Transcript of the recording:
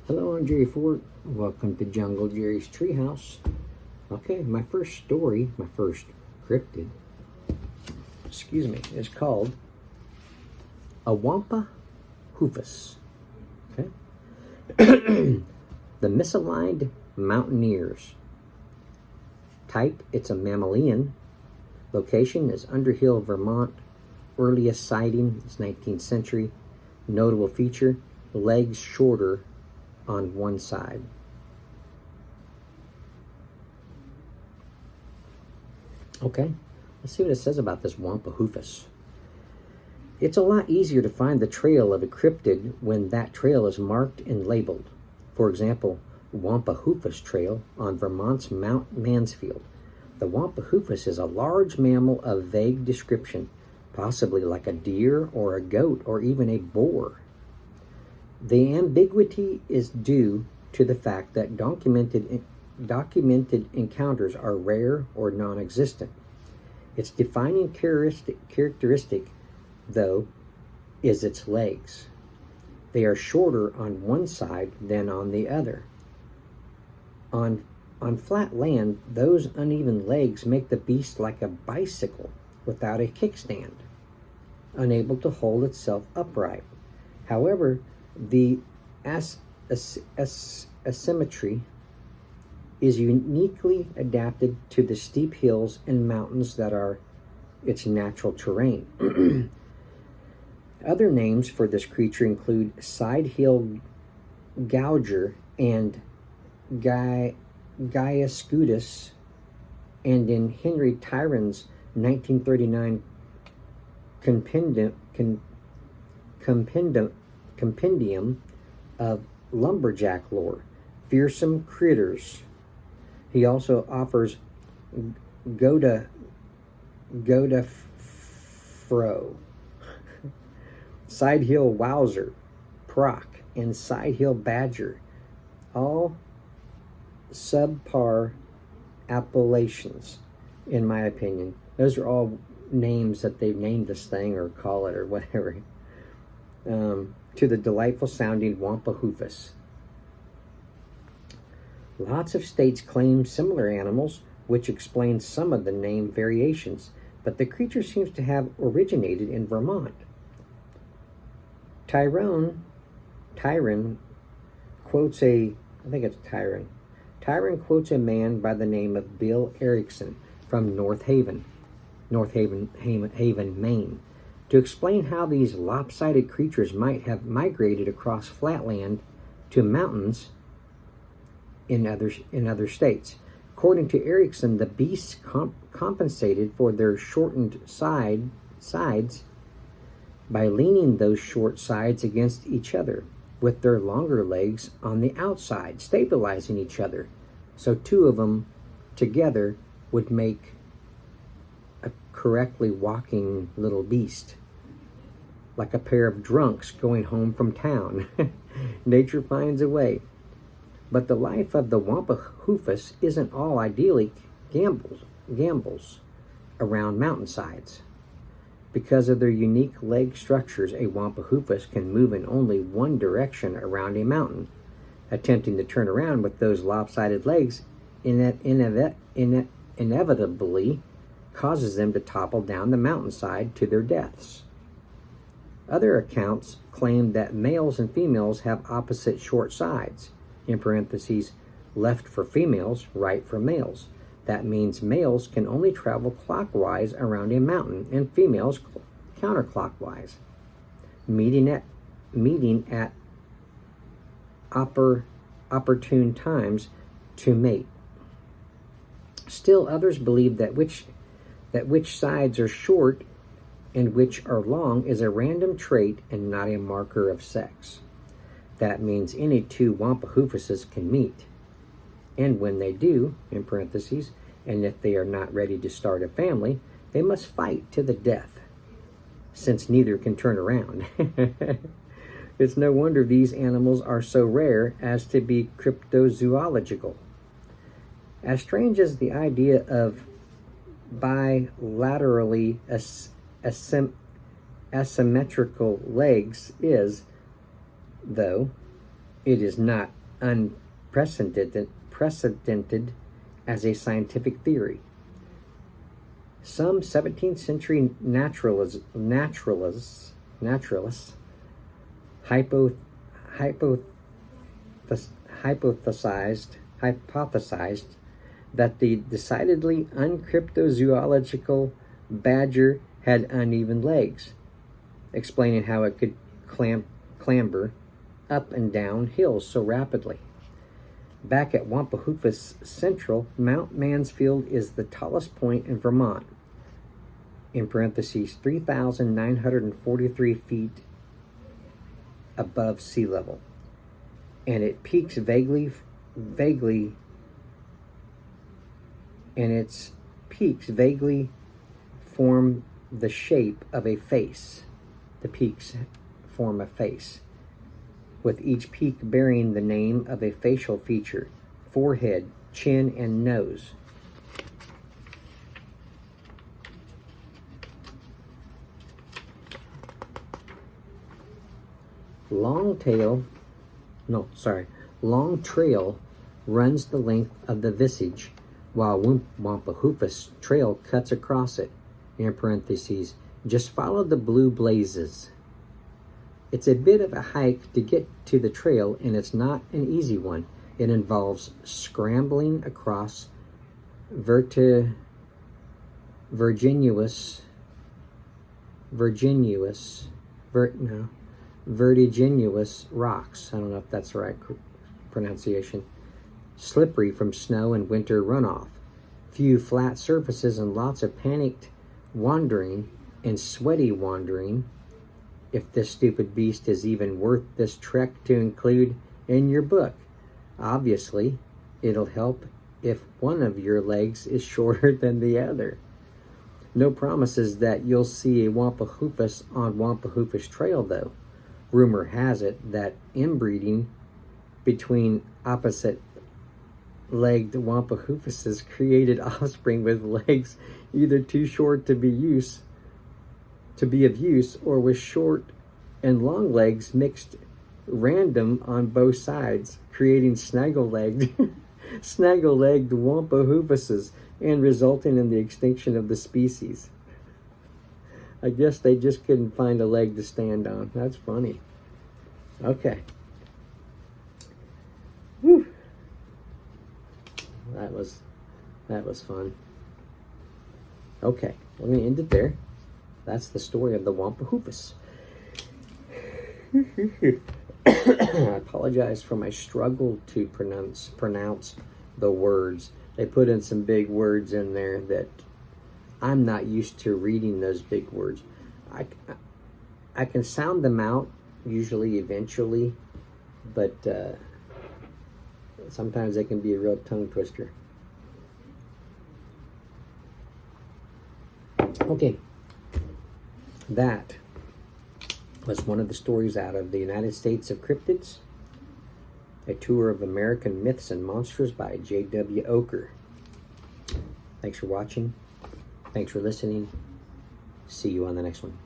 Hello, I'm Jerry Ford. Welcome to Jungle Jerry's Treehouse. Okay, my first story, my first cryptid, is called a Wampahoofus. Okay, the Misaligned Mountaineers. Type: it's a mammalian. Location is Underhill, Vermont. Earliest sighting is 19th century. Notable feature: legs shorter on one side. Okay, let's see what it says about this Wampahoofus. It's a lot easier to find the trail of a cryptid when that trail is marked and labeled. For example, Wampahoofus Trail on Vermont's Mount Mansfield. The Wampahoofus is a large mammal of vague description, possibly like a deer or a goat or even a boar. The ambiguity is due to the fact that documented encounters are rare or non-existent. Its defining characteristic, though, is its legs. They are shorter on one side than on the other. On flat land, those uneven legs make the beast like a bicycle without a kickstand, unable to hold itself upright. However, the asymmetry is uniquely adapted to the steep hills and mountains that are its natural terrain. Other names for this creature include side hill gouger and Gaiuscutus, and in Henry Tyron's 1939 compendium of lumberjack lore, fearsome critters. He also offers Godafro, Sidehill Wowzer, Proc, and Sidehill Badger, all subpar appellations, in my opinion. Those are all names that they've named this thing or call it or whatever. To the delightful sounding Wampahoofus. Lots of states claim similar animals, which explains some of the name variations, but the creature seems to have originated in Vermont. Tyron quotes Tyron quotes a man by the name of Bill Erickson from North Haven, Maine, to explain how these lopsided creatures might have migrated across flatland to mountains in other states. According to Erickson, the beasts compensated for their shortened sides by leaning those short sides against each other, with their longer legs on the outside, stabilizing each other. So two of them together would make a correctly walking little beast, like a pair of drunks going home from town. Nature finds a way. But the life of the Wampahoofus isn't all idyllic gambles around mountainsides. Because of their unique leg structures, a Wampahoofus can move in only one direction around a mountain. Attempting to turn around with those lopsided legs inevitably causes them to topple down the mountainside to their deaths. Other accounts claim that males and females have opposite short sides, in parentheses, left for females, right for males. That means males can only travel clockwise around a mountain and females counterclockwise, meeting at opportune times to mate. Still, others believe that which sides are short and which are long is a random trait and not a marker of sex. That means any two Wampahoofuses can meet. And when they do, in parentheses, and if they are not ready to start a family, they must fight to the death, since neither can turn around. It's no wonder these animals are so rare as to be cryptozoological. As strange as the idea of bilaterally asymmetrical legs is, though, it is not unprecedented as a scientific theory. Some 17th century naturalists hypothesized that the decidedly uncryptozoological badger had uneven legs, explaining how it could clamber up and down hills so rapidly. Back at Wampahoofus Central, Mount Mansfield is the tallest point in Vermont, in parentheses 3,943 feet above sea level, and its peaks vaguely form the shape of a face. The peaks form a face, with each peak bearing the name of a facial feature: forehead, chin, and nose. Long Trail runs the length of the visage, while Wampahoofus Trail cuts across it, in parentheses, just follow the blue blazes. It's a bit of a hike to get to the trail, and it's not an easy one. It involves scrambling across vertiginous rocks. I don't know if that's the right pronunciation. Slippery from snow and winter runoff. Few flat surfaces and lots of panicked wandering and sweaty wandering. If this stupid beast is even worth this trek to include in your book. Obviously, it'll help if one of your legs is shorter than the other. No promises that you'll see a Wampahoofus on Wampahoofus Trail, though. Rumor has it that inbreeding between opposite-legged Wampahoofuses created offspring with legs either too short to be of use, or with short and long legs mixed random on both sides, creating snaggle-legged Wampahoofuses and resulting in the extinction of the species. I guess they just couldn't find a leg to stand on. That's funny. Okay. Whew. That was fun. Okay, we're going to end it there. That's the story of the Wampahoofus. I apologize for my struggle to pronounce the words. They put in some big words in there that I'm not used to reading those big words. I can sound them out usually eventually, but sometimes they can be a real tongue twister. Okay, that was one of the stories out of the United States of Cryptids, a tour of American myths and monsters by J.W. Ocker. Thanks for watching. Thanks for listening. See you on the next one.